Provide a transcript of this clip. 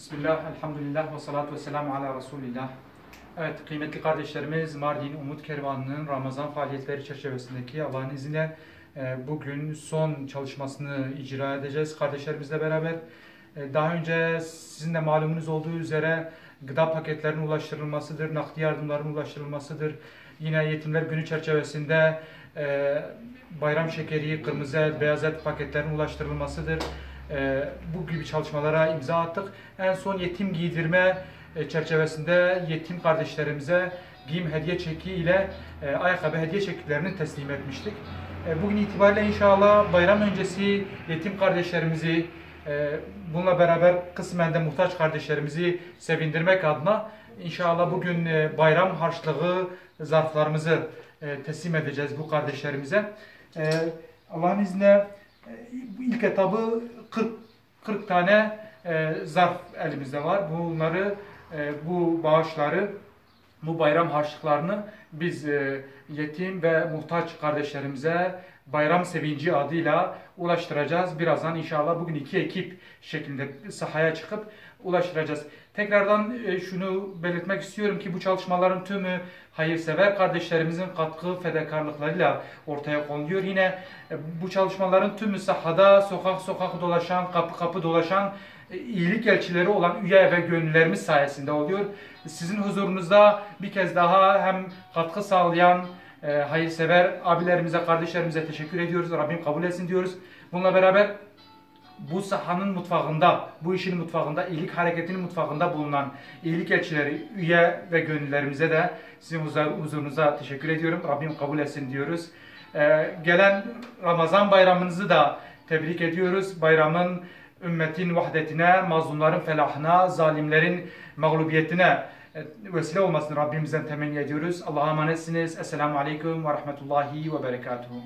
Bismillah, elhamdülillah ve salatu ve selamu ala Resulillah. Evet, kıymetli kardeşlerimiz, Mardin Umut Kervanı'nın Ramazan faaliyetleri çerçevesindeki Allah'ın izniyle bugün son çalışmasını icra edeceğiz kardeşlerimizle beraber. Daha önce sizin de malumunuz olduğu üzere gıda paketlerinin ulaştırılmasıdır, nakdi yardımların ulaştırılmasıdır. Yine Yetimler Günü çerçevesinde bayram şekeri, kırmızı et, beyaz et paketlerinin ulaştırılmasıdır. Bu gibi çalışmalara imza attık. En son yetim giydirme çerçevesinde yetim kardeşlerimize giyim hediye çeki ile ayakkabı hediye çeklerini teslim etmiştik. Bugün itibariyle inşallah bayram öncesi yetim kardeşlerimizi bununla beraber kısmen de muhtaç kardeşlerimizi sevindirmek adına inşallah bugün bayram harçlığı zarflarımızı teslim edeceğiz bu kardeşlerimize. Allah'ın izniyle ilk etabı 40 tane zarf elimizde var. Bunları, bu bağışları, bu bayram harçlıklarını biz yetim ve muhtaç kardeşlerimize bayram sevinci adıyla ulaştıracağız. Birazdan inşallah bugün iki ekip şeklinde sahaya çıkıp ulaştıracağız. Tekrardan şunu belirtmek istiyorum ki bu çalışmaların tümü hayırsever kardeşlerimizin katkı fedakarlıklarıyla ortaya konuluyor. Yine bu çalışmaların tümü sahada sokak sokak dolaşan, kapı kapı dolaşan iyilik elçileri olan üye ve gönüllerimiz sayesinde oluyor. Sizin huzurunuzda bir kez daha hem katkı sağlayan hayırsever abilerimize, kardeşlerimize teşekkür ediyoruz. Rabbim kabul etsin diyoruz. Bununla beraber bu sahanın mutfağında, bu işin mutfağında, iyilik hareketinin mutfağında bulunan iyilik elçileri, üye ve gönüllerimize de sizin huzurunuza teşekkür ediyorum. Rabbim kabul etsin diyoruz. Gelen Ramazan bayramınızı da tebrik ediyoruz. Bayramın ümmetin vahdetine, mazlumların felahına, zalimlerin mağlubiyetine vesile olmasını Rabbimizden temenni ediyoruz. Allah'a emanetsiniz. Esselamu Aleyküm ve Rahmetullahi ve Berekatuhu.